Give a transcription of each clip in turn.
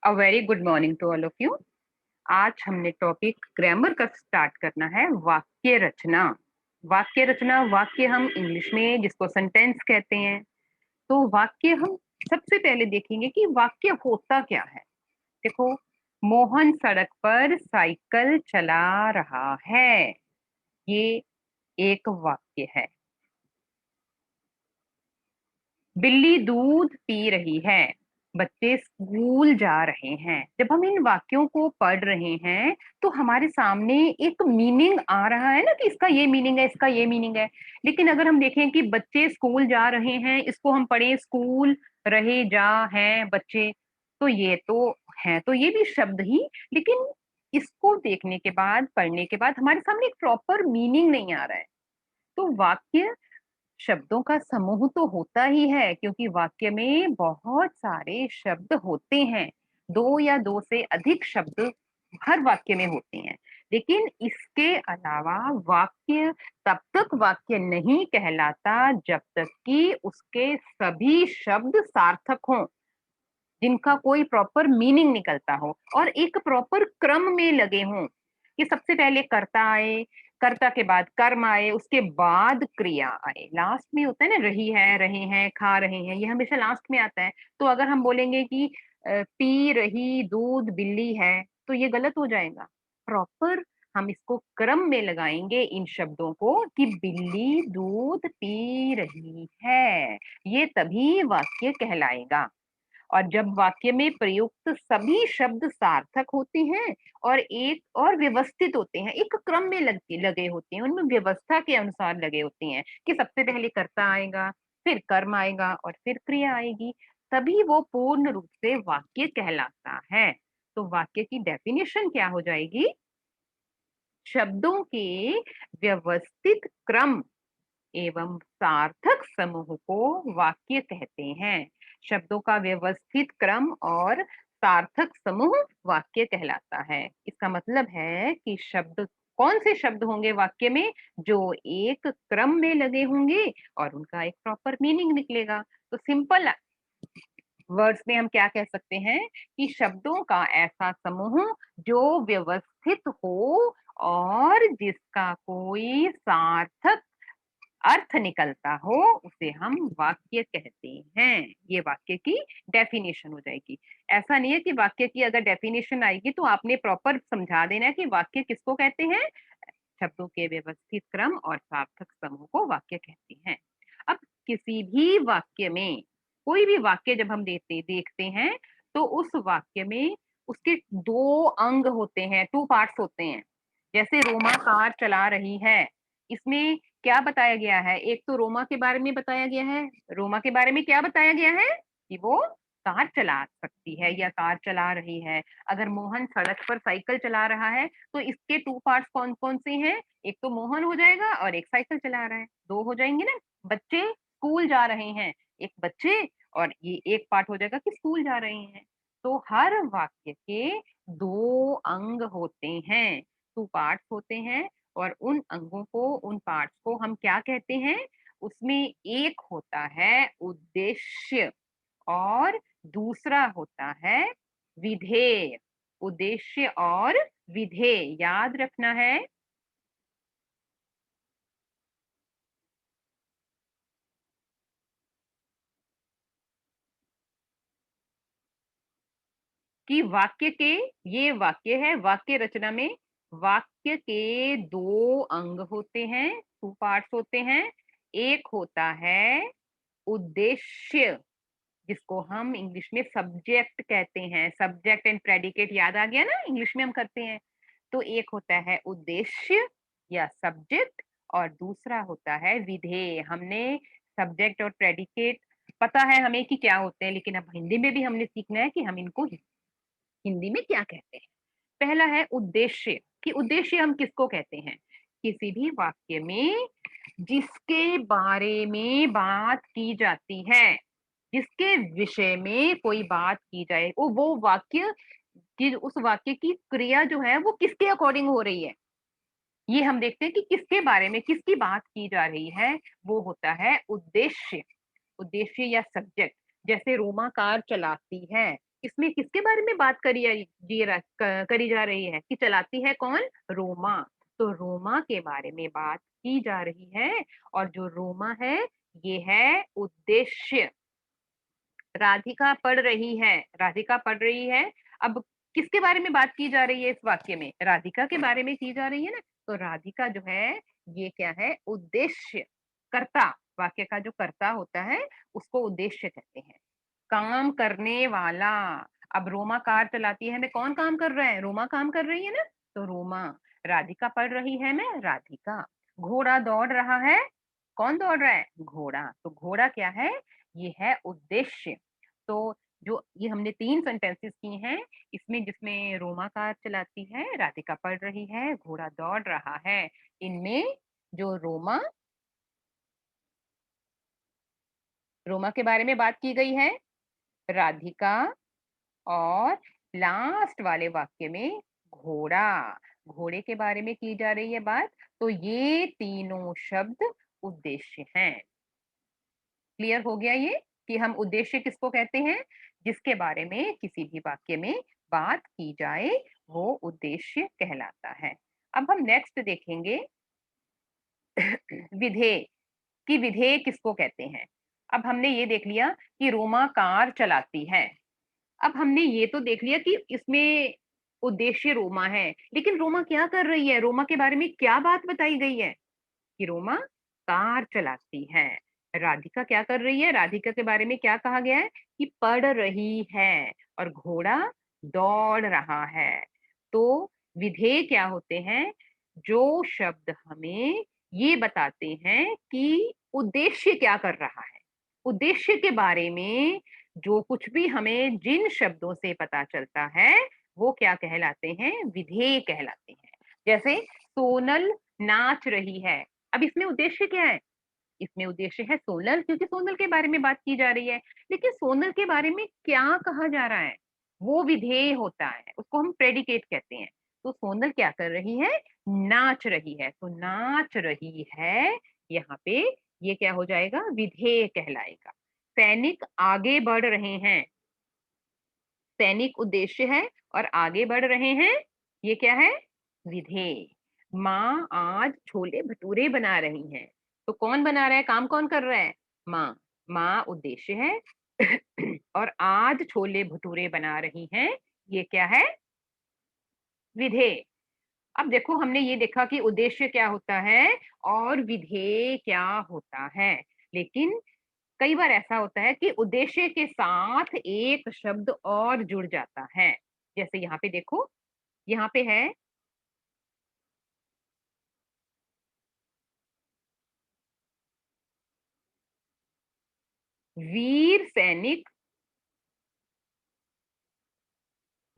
A very good morning to all of you. आज हमने topic grammar का start करना है, वाक्य रचना। वाक्य रचना, वाक्य हम इंग्लिश में जिसको सेंटेंस कहते हैं। तो वाक्य हम सबसे पहले देखेंगे कि वाक्य होता क्या है। देखो, मोहन सड़क पर साइकिल चला रहा है, ये एक वाक्य है। बिल्ली दूध पी रही है, बच्चे स्कूल जा रहे हैं। जब हम इन वाक्यों को पढ़ रहे हैं तो हमारे सामने एक मीनिंग आ रहा है ना, कि इसका ये मीनिंग है, इसका ये मीनिंग है। लेकिन अगर हम देखें कि बच्चे स्कूल जा रहे हैं, इसको हम पढ़ें स्कूल रहे जा हैं बच्चे, तो ये तो है, तो ये भी शब्द ही। लेकिन इसको देखने के बाद, पढ़ने के बाद हमारे सामने एक प्रॉपर मीनिंग नहीं आ रहा है। तो वाक्य शब्दों का समूह तो होता ही है, क्योंकि वाक्य में बहुत सारे शब्द होते हैं। दो या दो से अधिक शब्द हर वाक्य में होते हैं। लेकिन इसके अलावा वाक्य तब तक वाक्य नहीं कहलाता जब तक कि उसके सभी शब्द सार्थक हों, जिनका कोई प्रॉपर मीनिंग निकलता हो और एक प्रॉपर क्रम में लगे हों, कि सबसे पहले कर्ता आए, कर्ता के बाद कर्म आए, उसके बाद क्रिया आए। लास्ट में होता है ना, रही है, रहे हैं, खा रहे हैं, ये हमेशा लास्ट में आता है। तो अगर हम बोलेंगे कि पी रही दूध बिल्ली है, तो ये गलत हो जाएगा। प्रॉपर हम इसको क्रम में लगाएंगे इन शब्दों को, कि बिल्ली दूध पी रही है, ये तभी वाक्य कहलाएगा। और जब वाक्य में प्रयुक्त सभी शब्द सार्थक होते हैं और एक और व्यवस्थित होते हैं, एक क्रम में लगे होते हैं, उनमें व्यवस्था के अनुसार लगे होते हैं, कि सबसे पहले कर्ता आएगा, फिर कर्म आएगा और फिर क्रिया आएगी, तभी वो पूर्ण रूप से वाक्य कहलाता है। तो वाक्य की डेफिनेशन क्या हो जाएगी? शब्दों के व्यवस्थित क्रम एवं सार्थक समूह को वाक्य कहते हैं। शब्दों का व्यवस्थित क्रम और सार्थक समूह वाक्य कहलाता है। इसका मतलब है कि शब्द, कौन से शब्द होंगे वाक्य में? जो एक क्रम में लगे होंगे और उनका एक प्रॉपर मीनिंग निकलेगा। तो सिंपल वर्ड्स में हम क्या कह सकते हैं कि शब्दों का ऐसा समूह जो व्यवस्थित हो और जिसका कोई सार्थक अर्थ निकलता हो, उसे हम वाक्य कहते हैं। ये वाक्य की डेफिनेशन हो जाएगी। ऐसा नहीं है कि वाक्य की अगर डेफिनेशन आएगी तो आपने प्रॉपर समझा देना है कि वाक्य किसको कहते हैं। शब्दों के व्यवस्थित क्रम और सार्थक समूह को वाक्य कहते हैं। अब किसी भी वाक्य में, कोई भी वाक्य जब हम देखते हैं, तो उस वाक्य में उसके दो अंग होते हैं, टू पार्ट्स होते हैं। जैसे रोमा कार चला रही है, इसमें क्या बताया गया है? एक तो रोमा के बारे में बताया गया है। रोमा के बारे में क्या बताया गया है? कि वो कार चला सकती है या कार चला रही है। अगर मोहन सड़क पर साइकिल चला रहा है, तो इसके टू पार्ट्स कौन कौन से हैं? एक तो मोहन हो जाएगा और एक साइकिल चला रहा है, दो हो जाएंगे ना। बच्चे स्कूल जा रहे हैं, एक बच्चे, और ये एक पार्ट हो जाएगा कि स्कूल जा रहे हैं। तो हर वाक्य के दो अंग होते हैं, टू पार्ट्स होते हैं। और उन अंगों को, उन पार्ट्स को हम क्या कहते हैं? उसमें एक होता है उद्देश्य और दूसरा होता है विधेय। उद्देश्य और विधेय याद रखना है कि वाक्य के, ये वाक्य है, वाक्य रचना में वाक्य के दो अंग होते हैं, टू पार्ट्स होते हैं। एक होता है उद्देश्य, जिसको हम इंग्लिश में सब्जेक्ट कहते हैं। सब्जेक्ट एंड प्रेडिकेट याद आ गया ना, इंग्लिश में हम करते हैं। तो एक होता है उद्देश्य या सब्जेक्ट, और दूसरा होता है विधेय। हमने सब्जेक्ट और प्रेडिकेट पता है हमें कि क्या होते हैं, लेकिन अब हिंदी में भी हमने सीखना है कि हम इनको हिंदी में क्या कहते हैं। पहला है उद्देश्य, कि उद्देश्य हम किसको कहते हैं? किसी भी वाक्य में जिसके बारे में बात की जाती है, जिसके विषय में कोई बात की जाए, वो वाक्य की, उस वाक्य की क्रिया जो है वो किसके अकॉर्डिंग हो रही है, ये हम देखते हैं कि किसके बारे में, किसकी बात की जा रही है। वो होता है उद्देश्य, उद्देश्य या सब्जेक्ट। जैसे रोमा कार चलाती है, इसमें किसके बारे में बात करी जा रही है कि चलाती है कौन? रोमा। तो रोमा के बारे में बात की जा रही है। और जो रोमा है ये है उद्देश्य। राधिका पढ़ रही है, राधिका पढ़ रही है। अब किसके बारे में बात की जा रही है इस वाक्य में? राधिका के बारे में की जा रही है ना। तो राधिका जो है ये क्या है? उद्देश्य। कर्ता, वाक्य का जो कर्ता होता है उसको उद्देश्य कहते हैं। काम करने वाला। अब रोमा कार चलाती है में कौन काम कर रहा है? रोमा काम कर रही है ना। तो रोमा। राधिका पढ़ रही है में राधिका। घोड़ा दौड़ रहा है, कौन दौड़ रहा है? घोड़ा। तो घोड़ा क्या है? ये है उद्देश्य। तो जो ये हमने 3 सेंटेंसेस की हैं, इसमें जिसमें रोमा कार चलाती है, राधिका पढ़ रही है, घोड़ा दौड़ रहा है, इनमें जो रोमा रोमा के बारे में बात की गई है, राधिका, और लास्ट वाले वाक्य में घोड़ा, घोड़े के बारे में की जा रही है बात। तो ये तीनों शब्द उद्देश्य हैं। क्लियर हो गया ये कि हम उद्देश्य किसको कहते हैं? जिसके बारे में किसी भी वाक्य में बात की जाए वो उद्देश्य कहलाता है। अब हम नेक्स्ट देखेंगे विधेय, कि विधेय किसको कहते हैं। अब हमने ये देख लिया कि रोमा कार चलाती है। अब हमने ये तो देख लिया कि इसमें उद्देश्य रोमा है, लेकिन रोमा क्या कर रही है? रोमा के बारे में क्या बात बताई गई है? कि रोमा कार चलाती है। राधिका क्या कर रही है? राधिका के बारे में क्या कहा गया है? कि पढ़ रही है। और घोड़ा दौड़ रहा है। तो विधेय क्या होते हैं? जो शब्द हमें ये बताते हैं कि उद्देश्य क्या कर रहा है। उद्देश्य के बारे में जो कुछ भी हमें जिन शब्दों से पता चलता है वो क्या कहलाते हैं? विधेय कहलाते हैं। जैसे सोनल नाच रही है। अब इसमें उद्देश्य क्या है? इसमें उद्देश्य है सोनल, क्योंकि सोनल के बारे में बात की जा रही है। लेकिन सोनल के बारे में क्या कहा जा रहा है? वो विधेय होता है, उसको हम प्रेडिकेट कहते हैं। तो सोनल क्या कर रही है? नाच रही है। तो नाच रही है, यहाँ पे ये क्या हो जाएगा? विधेय कहलाएगा। सैनिक आगे बढ़ रहे हैं। सैनिक उद्देश्य है और आगे बढ़ रहे हैं, ये क्या है? विधेय। माँ आज छोले भटूरे बना रही हैं। तो कौन बना रहा है? काम कौन कर रहा है? माँ। माँ उद्देश्य है और आज छोले भटूरे बना रही हैं, ये क्या है? विधेय। अब देखो हमने ये देखा कि उद्देश्य क्या होता है और विधेय क्या होता है। लेकिन कई बार ऐसा होता है कि उद्देश्य के साथ एक शब्द और जुड़ जाता है। जैसे यहाँ पे देखो, यहाँ पे है वीर सैनिक।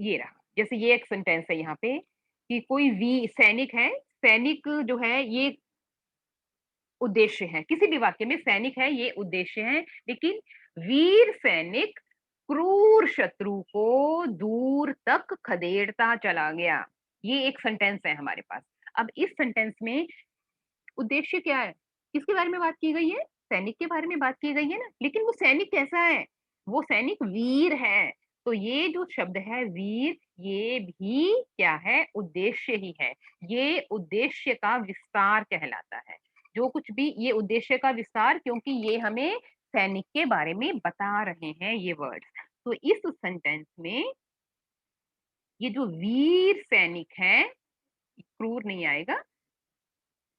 ये रहा, जैसे ये एक सेंटेंस है यहाँ पे कि कोई वी सैनिक है। सैनिक जो है ये उद्देश्य है, किसी भी वाक्य में सैनिक है ये उद्देश्य है। लेकिन वीर सैनिक क्रूर शत्रु को दूर तक खदेड़ता चला गया, ये एक सेंटेंस है हमारे पास। अब इस सेंटेंस में उद्देश्य क्या है? किसके बारे में बात की गई है? सैनिक के बारे में बात की गई है ना। लेकिन वो सैनिक कैसा है? वो सैनिक वीर है। तो ये जो शब्द है वीर, ये भी क्या है? उद्देश्य ही है। ये उद्देश्य का विस्तार कहलाता है। जो कुछ भी ये उद्देश्य का विस्तार, क्योंकि ये हमें सैनिक के बारे में बता रहे हैं ये वर्ड। तो इस सेंटेंस में ये जो वीर सैनिक है, क्रूर नहीं आएगा,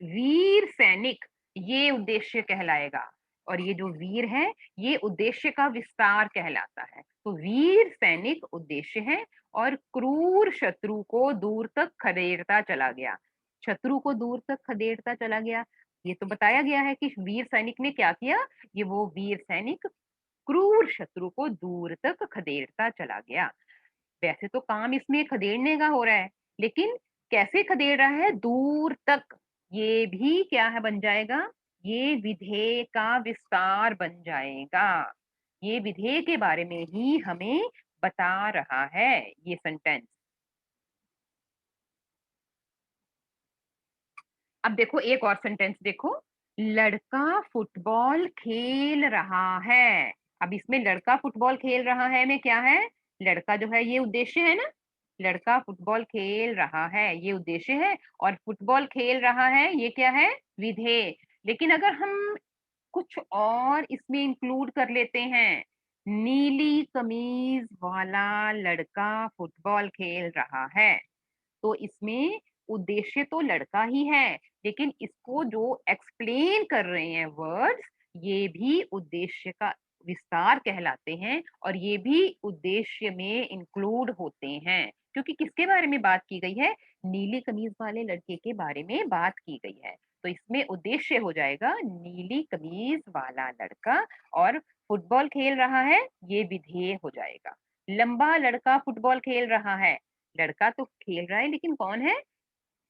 वीर सैनिक, ये उद्देश्य कहलाएगा। और ये जो वीर है ये उद्देश्य का विस्तार कहलाता है। तो वीर सैनिक उद्देश्य है और क्रूर शत्रु को दूर तक खदेड़ता चला गया। शत्रु को दूर तक खदेड़ता चला गया, ये तो बताया गया है कि वीर सैनिक ने क्या किया। ये वो वीर सैनिक क्रूर शत्रु को दूर तक खदेड़ता चला गया। वैसे तो काम इसमें खदेड़ने का हो रहा है, लेकिन कैसे खदेड़ रहा है? दूर तक। ये भी क्या है? बन जाएगा, ये विधेय का विस्तार बन जाएगा। ये विधेय के बारे में ही हमें बता रहा है ये सेंटेंस। अब देखो एक और सेंटेंस देखो, लड़का फुटबॉल खेल रहा है। अब इसमें लड़का फुटबॉल खेल रहा है में क्या है? लड़का जो है ये उद्देश्य है ना, लड़का फुटबॉल खेल रहा है ये उद्देश्य है, और फुटबॉल खेल रहा है ये क्या है, विधेय। लेकिन अगर हम कुछ और इसमें इंक्लूड कर लेते हैं, नीली कमीज वाला लड़का फुटबॉल खेल रहा है, तो इसमें उद्देश्य तो लड़का ही है, लेकिन इसको जो एक्सप्लेन कर रहे हैं वर्ड्स, ये भी उद्देश्य का विस्तार कहलाते हैं, और ये भी उद्देश्य में इंक्लूड होते हैं, क्योंकि किसके बारे में बात की गई है, नीली कमीज वाले लड़के के बारे में बात की गई है। तो इसमें उद्देश्य हो जाएगा नीली कमीज वाला लड़का, और फुटबॉल खेल रहा है ये विधेय हो जाएगा। लंबा लड़का फुटबॉल खेल रहा है, लड़का तो खेल रहा है लेकिन कौन है,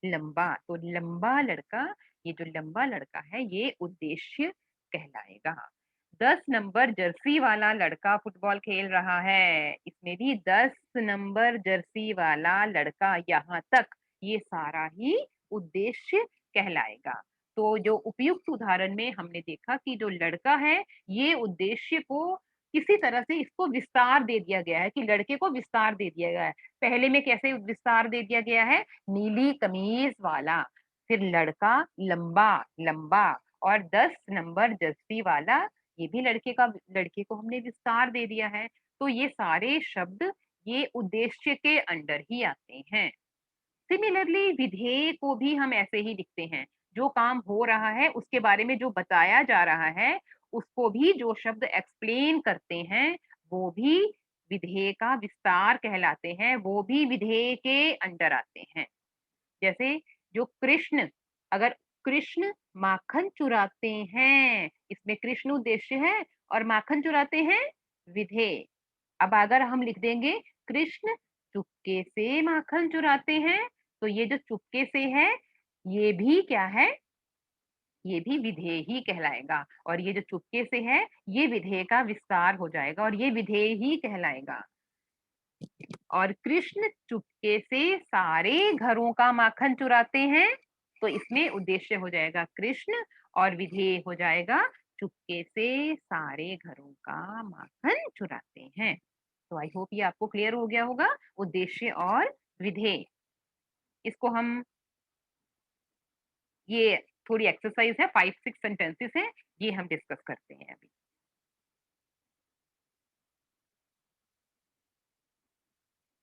लंबा, तो लंबा लड़का, ये जो लंबा लड़का है ये उद्देश्य कहलाएगा। 10 नंबर जर्सी वाला लड़का फुटबॉल खेल रहा है, इसमें भी 10 नंबर जर्सी वाला लड़का, यहाँ तक ये सारा ही उद्देश्य कहलाएगा। तो जो उपयुक्त उदाहरण में हमने देखा कि जो लड़का है ये उद्देश्य को किसी तरह से इसको विस्तार दे दिया गया है, कि लड़के को विस्तार दे दिया गया है। पहले में कैसे विस्तार दे दिया गया है, नीली कमीज वाला, फिर लड़का लंबा लंबा, और 10 नंबर जर्सी वाला, ये भी लड़के को हमने विस्तार दे दिया है। तो ये सारे शब्द ये उद्देश्य के अंडर ही आते हैं। सिमिलरली विधेय को भी हम ऐसे ही लिखते हैं, जो काम हो रहा है उसके बारे में जो बताया जा रहा है, उसको भी जो शब्द एक्सप्लेन करते हैं वो भी विधेय का विस्तार कहलाते हैं, वो भी विधेय के अंडर आते हैं। जैसे जो कृष्ण, अगर कृष्ण माखन चुराते हैं, इसमें कृष्ण उद्देश्य है और माखन चुराते हैं विधेय। अब अगर हम लिख देंगे कृष्ण चुपके से माखन चुराते हैं, तो ये जो चुपके से है ये भी क्या है, ये भी विधेय ही कहलाएगा, और ये जो चुपके से है ये विधेय का विस्तार हो जाएगा और ये विधेय ही कहलाएगा। और कृष्ण चुपके से सारे घरों का माखन चुराते हैं, तो इसमें उद्देश्य हो जाएगा कृष्ण, और विधेय हो जाएगा चुपके से सारे घरों का माखन चुराते हैं। तो आई होप ये आपको क्लियर हो गया होगा, उद्देश्य और विधेय। इसको हम, ये थोड़ी एक्सरसाइज है, 5-6 सेंटेंसेस है, ये हम डिस्कस करते हैं अभी।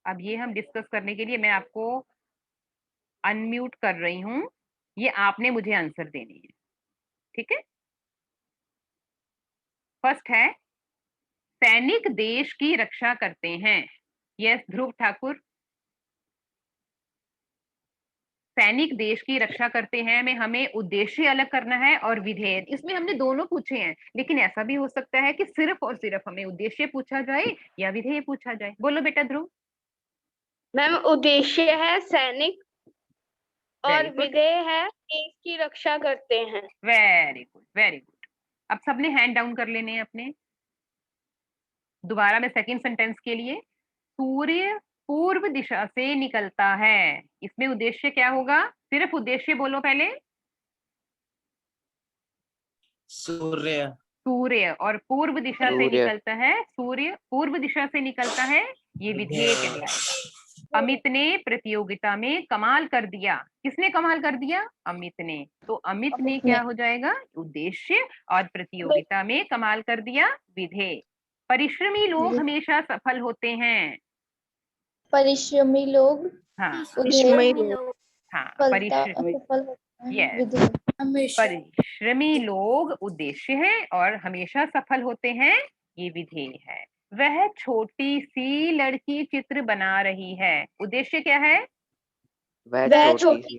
अब ये हम डिस्कस करने के लिए मैं आपको अनम्यूट कर रही हूँ, ये आपने मुझे आंसर देने हैं, ठीक है। फर्स्ट है, सैनिक देश की रक्षा करते हैं। यस ध्रुव ठाकुर, सैनिक देश की रक्षा करते हैं में हमें उद्देश्य अलग करना है और विधेय, इसमें हमने दोनों पूछे हैं, लेकिन ऐसा भी हो सकता है कि सिर्फ और सिर्फ हमें उद्देश्य पूछा जाए या विधेय पूछा जाए। बोलो बेटा ध्रुव। मैम उद्देश्य है सैनिक वेरी और गुड, विधेय है देश की रक्षा करते हैं। Very good, very good. अब सबने हैंड डाउन कर लेने हैं अपने। दोबारा मैं सेकंड सेंटेंस के लिए, सूर्य पूर्व दिशा से निकलता है, इसमें उद्देश्य क्या होगा, सिर्फ उद्देश्य बोलो पहले। सूर्य, सूर्य, और पूर्व दिशा से सूर्य, निकलता है, सूर्य पूर्व दिशा से निकलता है, ये विधेय कहलाएगा। अमित ने प्रतियोगिता में कमाल कर दिया, किसने कमाल कर दिया, अमित ने, तो अमित ने क्या हो जाएगा, उद्देश्य, और प्रतियोगिता में कमाल कर दिया विधेय। परिश्रमी लोग हमेशा सफल होते हैं। परिश्रमी लोग हाँ हाँ, परिश्रम, सफल होते हैं यस, विधेय हमेशा। परिश्रमी लोग उद्देश्य है और हमेशा सफल होते हैं ये विधेय है। वह छोटी सी लड़की चित्र बना रही है, उद्देश्य क्या है, वह छोटी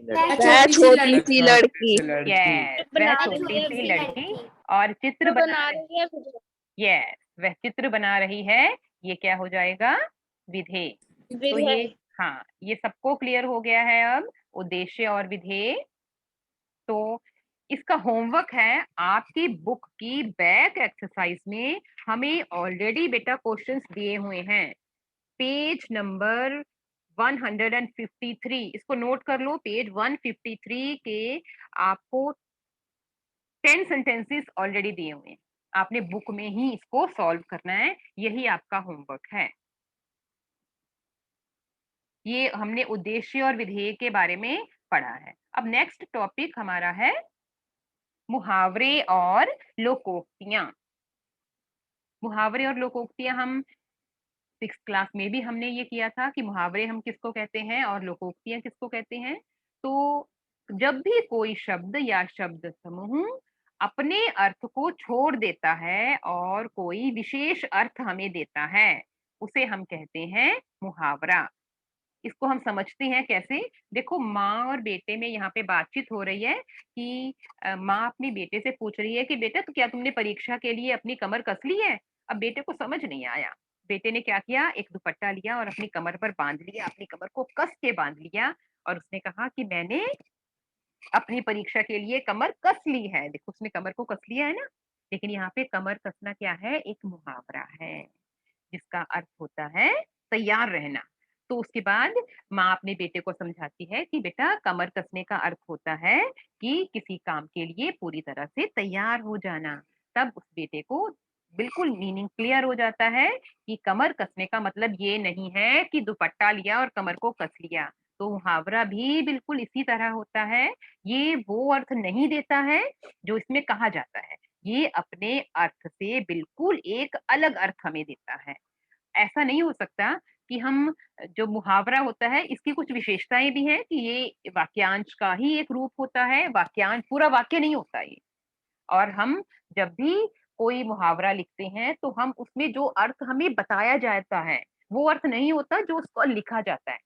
सी लड़की, यस, वह छोटी सी लड़की और चित्र बना रही, रही है विधेय। यस, वह चित्र बना रही है, ये क्या हो जाएगा, विधेय। तो ये, हाँ, ये सबको क्लियर हो गया है अब, उद्देश्य और विधेय। तो इसका होमवर्क है, आपकी बुक की बैक एक्सरसाइज में हमें ऑलरेडी बेटा क्वेश्चंस दिए हुए हैं, पेज नंबर 153, इसको नोट कर लो, पेज 153 के आपको 10 सेंटेंसेस ऑलरेडी दिए हुए हैं, आपने बुक में ही इसको सॉल्व करना है, यही आपका होमवर्क है। ये हमने उद्देश्य और विधेय के बारे में पढ़ा है। अब नेक्स्ट टॉपिक हमारा है मुहावरे और लोकोक्तियां। मुहावरे और लोकोक्तियां हम 6th क्लास में भी हमने ये किया था कि मुहावरे हम किसको कहते हैं और लोकोक्तियां किसको कहते हैं। तो जब भी कोई शब्द या शब्द समूह अपने अर्थ को छोड़ देता है और कोई विशेष अर्थ हमें देता है, उसे हम कहते हैं मुहावरा। इसको हम समझते हैं कैसे। देखो, माँ और बेटे में यहाँ पे बातचीत हो रही है कि माँ अपने बेटे से पूछ रही है कि बेटा, तो क्या तुमने परीक्षा के लिए अपनी कमर कस ली है। अब बेटे को समझ नहीं आया। बेटे ने क्या किया, एक दुपट्टा लिया और अपनी कमर पर बांध लिया, अपनी कमर को कस के बांध लिया और उसने कहा कि मैंने अपनी परीक्षा के लिए कमर कस ली है। देखो, उसने कमर को कस लिया है ना। लेकिन यहाँ पे कमर कसना क्या है, एक मुहावरा है जिसका अर्थ होता है तैयार रहना। तो उसके बाद माँ अपने बेटे को समझाती है कि बेटा, कमर कसने का अर्थ होता है कि किसी काम के लिए पूरी तरह से तैयार हो जाना। तब उस बेटे को बिल्कुल मीनिंग क्लियर हो जाता है कि कमर कसने का मतलब ये नहीं है कि दुपट्टा लिया और कमर को कस लिया। तो मुहावरा भी बिल्कुल इसी तरह होता है। ये वो अर्थ नहीं देता है जो इसमें कहा जाता है, ये अपने अर्थ से बिल्कुल एक अलग अर्थ हमें देता है। ऐसा नहीं हो सकता कि हम, जो मुहावरा होता है इसकी कुछ विशेषताएं भी हैं कि ये वाक्यांश का ही एक रूप होता है, वाक्यांश पूरा वाक्य नहीं होता ये। और हम जब भी कोई मुहावरा लिखते हैं तो हम उसमें जो अर्थ हमें बताया जाता है वो अर्थ नहीं होता जो उसको लिखा जाता है।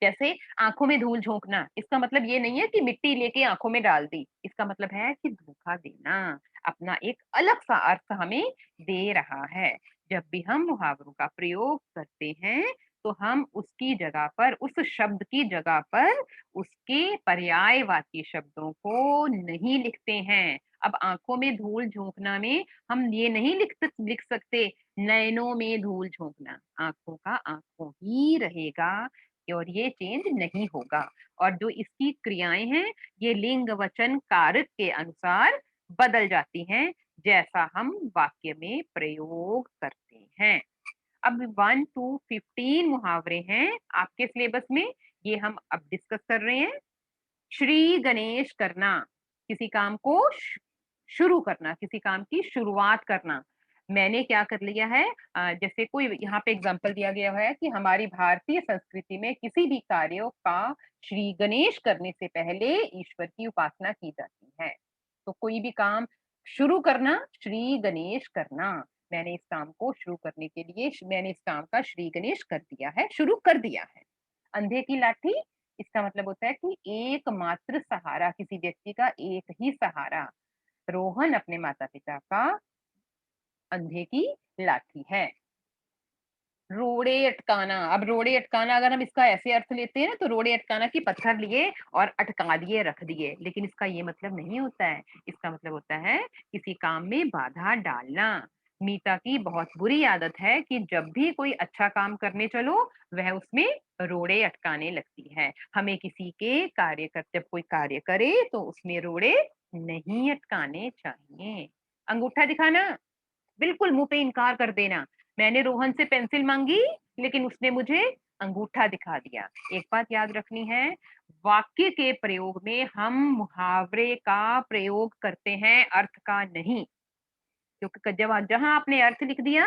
जैसे आंखों में धूल झोंकना, इसका मतलब ये नहीं है कि मिट्टी लेके आंखों में डाल दी, इसका मतलब है कि धोखा देना, अपना एक अलग सा अर्थ हमें दे रहा है। जब भी हम मुहावरों का प्रयोग करते हैं तो हम उसकी जगह पर, उस शब्द की जगह पर उसके पर्यायवाची शब्दों को नहीं लिखते हैं। अब आंखों में धूल झोंकना में हम ये नहीं लिख सकते नयनों में धूल झोंकना, आंखों का आंखों ही रहेगा और ये चेंज नहीं होगा। और जो इसकी क्रियाएं हैं ये लिंग वचन कारक के अनुसार बदल जाती हैं, जैसा हम वाक्य में प्रयोग करते हैं। अब 1 to 15 मुहावरे हैं आपके सिलेबस में, ये हम अब डिस्कस कर रहे हैं। श्री गणेश करना, किसी काम को शुरू करना, किसी काम की शुरुआत करना। मैंने क्या कर लिया है, जैसे कोई यहाँ पे एग्जांपल दिया गया है कि हमारी भारतीय संस्कृति में किसी भी कार्यों का श्री गणेश करने से पहले ईश्वर की उपासना की जाती है। तो कोई भी काम शुरू करना, श्री गणेश करना, मैंने इस काम को शुरू करने के लिए मैंने इस काम का श्री गणेश कर दिया है, शुरू कर दिया है। अंधे की लाठी, इसका मतलब होता है कि एकमात्र सहारा, किसी व्यक्ति का एक ही सहारा। रोहन अपने माता पिता का अंधे की लाठी है। रोड़े अटकाना, अब रोड़े अटकाना अगर हम इसका ऐसे अर्थ लेते हैं ना तो रोड़े अटकाना की पत्थर लिए और अटका दिए, रख दिए, लेकिन इसका ये मतलब नहीं होता है। इसका मतलब होता है किसी काम में बाधा डालना। मीता की बहुत बुरी आदत है कि जब भी कोई अच्छा काम करने चलो वह उसमें रोड़े अटकाने लगती है। हमें किसी के कार्य कर, जब कोई कार्य करे तो उसमें रोड़े नहीं अटकाने चाहिए। अंगूठा दिखाना, बिल्कुल मुंह पे इनकार कर देना। मैंने रोहन से पेंसिल मांगी लेकिन उसने मुझे अंगूठा दिखा दिया। एक बात याद रखनी है, वाक्य के प्रयोग में हम मुहावरे का प्रयोग करते हैं, अर्थ का नहीं। क्योंकि जब जहां आपने अर्थ लिख दिया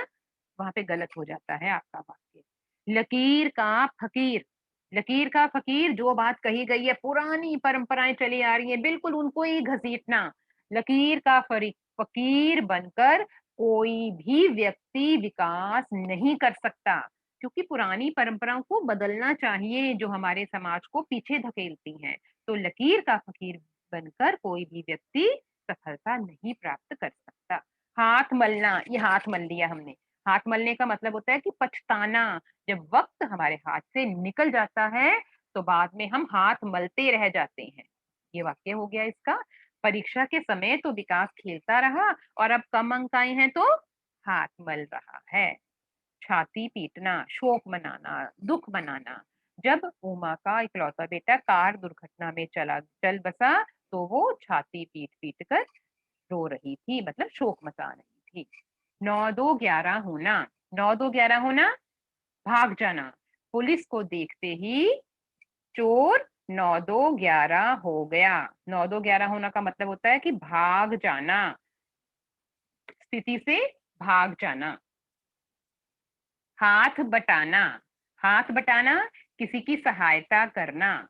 वहां पे गलत हो जाता है आपका वाक्य। लकीर का फकीर, लकीर का फकीर, जो बात कही गई है पुरानी परंपराएं चली आ रही है बिल्कुल उनको ही घसीटना। लकीर का फकीर बनकर कोई भी व्यक्ति विकास नहीं कर सकता, क्योंकि पुरानी परंपराओं को बदलना चाहिए जो हमारे समाज को पीछे धकेलती हैं। तो लकीर का फकीर बनकर कोई भी व्यक्ति सफलता नहीं प्राप्त कर सकता। हाथ मलना, ये हाथ मल लिया हमने, हाथ मलने का मतलब होता है कि पछताना। जब वक्त हमारे हाथ से निकल जाता है तो बाद में हम हाथ मलते रह जाते हैं। ये वाक्य हो गया इसका। परीक्षा के समय तो विकास खेलता रहा और अब कम अंक आए हैं तो हाथ मल रहा है। छाती पीटना, शोक मनाना, दुख मनाना। जब उमा का इकलौता बेटा कार दुर्घटना में चल बसा तो वो छाती पीट पीट कर रो रही थी, मतलब शोक मचा रही थी। 9 2 11 होना, 9 2 11 होना, भाग जाना। पुलिस को देखते ही चोर 9-2-11 हो गया। 9-2-11 होना का मतलब होता है कि भाग जाना, स्थिति से भाग जाना। हाथ बटाना, हाथ बटाना किसी की सहायता करना,